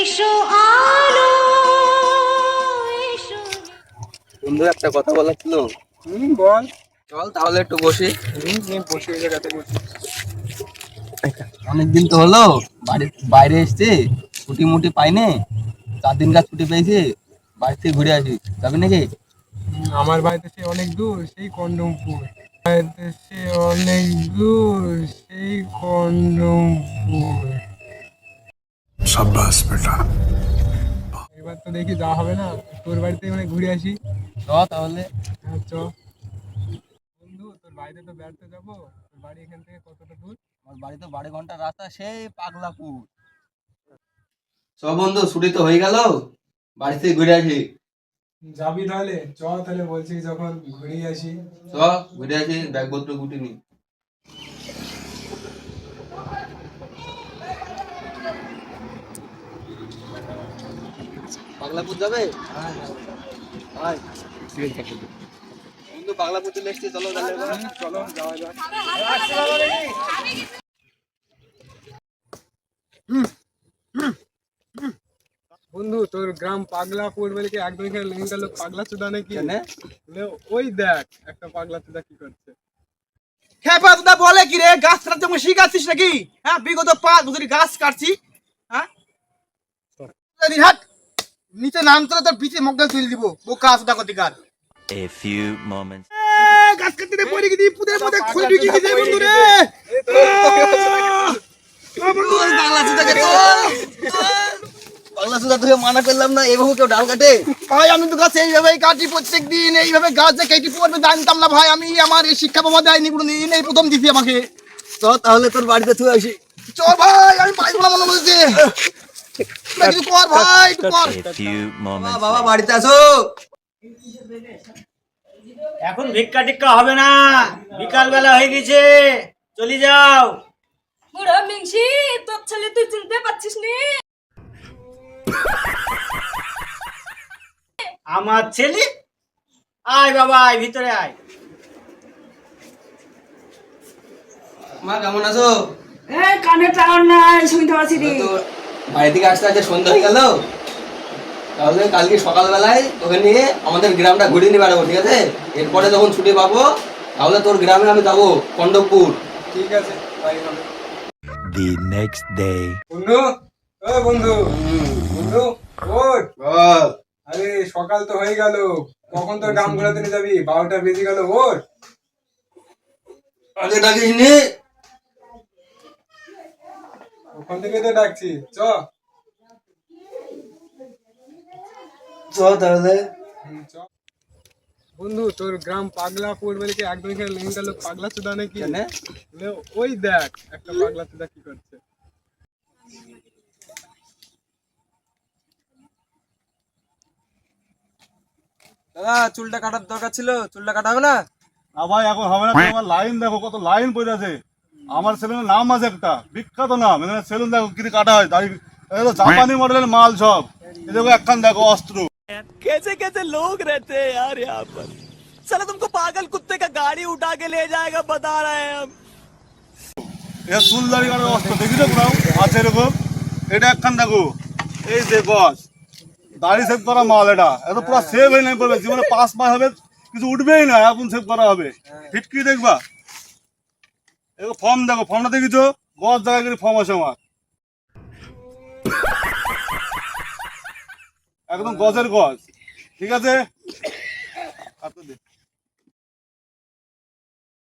এসো আলো এসো। বন্ধু একটা কথা বলার ছিল। বল। চল তাহলে একটু বসি। বসে ওই জায়গাতে বসি। অনেকদিন তো হলো বাইরে এসছি, ছুটি মুটি পাইনি, 4 দিন কাজ ছুটি পেয়েছি, বাড়ি থেকে ঘুরে আসি, যাবি নাকি? আমার বাড়িতে সে অনেক দূর, সেই কন্ডমপুর। বাড়িতে সে অনেক দূর, সেই কন্ডমপুর। शाबाश बेटा। এবার তো দেখি যাওয়া হবে না, তোর বাড়িতে মানে ঘুরে আসি। চ তাহলে। হ্যাঁ চ। বন্ধু তোর বাড়িতে তো বেড়াতে যাবো, তোর বাড়ি এখান থেকে কতটা দূর? আমার বাড়ি তো 12 ঘন্টা রাস্তা, সেই পাগলাপুর। সব বন্ধু ছুটি তো হয়ে গেল, বাড়ি থেকে ঘুরে আসি। যাবি তাহলে? চ তাহলে বলছি যখন ঘুরে আসি। চ ঘুরে আসি, ব্যাগপত্র গুটিনি। পাগলাপুর যাবে? আয়। বন্ধু পাগলাপুর চলে এসছি, চলো তাহলে এবার। চলো যাওয়া যাক। বন্ধু তোর গ্রাম পাগলাপুর বলে কি একদম এখানে লিঙ্ক গেল পাগলা চুদা নাকি? ওই দেখ একটা পাগলা চুদা কি করছে। খেপা দাদা বলে কি রে, গাছ কাটতে তুমি শিখাচ্ছিস নাকি? হ্যাঁ, বিগত 5 বছর গাছ কাটছি। হ্যাঁ, হাট নিচে নাম তোরা তোর পিছে মগল তুলে দিব, বোকা আসুদা কতিকার। A few moments. গাছ কাটতে পড়ে গেছি, পুদের মধ্যে খুলে ঢুকে গেছে বন্ধু রে। পাগলা সুদা তোকে মানা করলাম না, এইভাবে কেউ ডাল কাটে? ভাই আমি তো গাছ এইভাবেই কাটি প্রত্যেকদিন, এইভাবে গাছ যে কেটে পড়বে জানতাম না ভাই। আমি আমার এই শিক্ষা বাবা দেয়নি কোনোদিন, এই প্রথম দিছি আমাকে। চ তাহলে তোর বাড়িতে তুই আসি। চল ভাই, আমি পাইবো না মনে বলছে। একটু কর ভাই, একটু কর। A few moments. বাবা বাড়িতে আসো। এখন ভিক্ষা টিক্কা হবে না, বিকাল বেলা হয়ে গেছে, চলে যাও। বুড়ো মিংসি, তোর ছেলে তুই চিনতে পারছিস নি? আমার ছেলে? আয় বাবা, আয় ভিতরে আয়। মা কেমন আছো? এই কানে টাওয়ার নাই, শুনতে পাচ্ছি রে। তো বাড়ি থেকে আসতে আসতে সন্ধ্যা হয়ে গেল, তাহলে কালকে সকালবেলায় তোকে নিয়ে আমাদের গ্রামটা ঘুরিয়ে নিয়ে বেড়াবো, ঠিক আছে? এরপরে যখন ছুটি পাবো তাহলে তোর গ্রামে আমি যাবো, কন্ডকপুর। ঠিক আছে, তাই হবে। The next day. বন্ধু, ও বন্ধু, বন্ধু ওঠ। বল। আরে সকাল তো হয়ে গেল, কখন তোর গ্রাম ঘোরাতে নিয়ে যাবি? 12টা বেজে গেল, ওঠ। আগে ডাকিস নি? ওখান থেকে তো ডাকছি, চ। চ তাহলে। চ। বন্ধু তোর গ্রাম পাগলাপুর বলে কি একদম এখানে লিঙ্ক গেল পাগলা চুদা নাকি? ওই দেখ একটা পাগলা চুদা কি করছে। দাদা চুলটা কাটার দরকার ছিল, চুলটা কাটা হবে না? না ভাই এখন হবে না, তোমার লাইন দেখো, কত লাইন পড়ে আছে। আমার সেলুনের নাম আছে একটা বিখ্যাত নাম, এখানে সেলুন দেখো কি কাটা হয়, দাড়ি জাপানি মডেলের মাল সব। এই দেখো একখান দেখো অস্ত্র। कैसे कैसे लोग रहते हैं यार यहाँ पर। साला तुमको पागल कुत्ते का गाड़ी उठा के ले जाएगा, बता रहे हैं हम। এটা চুল দাড়ি কাটার অস্ত্র দেখিছো কোথাও আছে এরকম? এটা একখান দেখো, এই দেখো দাড়ি সেভ করা মাল। এটা এত পুরো সেভ হয়ে নাই পড়বে, জীবনে 5 মাস হবে কিছু উঠবেই না, এখন সেভ করা হবে। ফিটকি দেখবা, এগো ফর্ম দেখো, ফর্মটা দেখিছো? গজ জায়গায় করে ফর্ম আছে আমার, একদম গজের গজ, ঠিক আছে?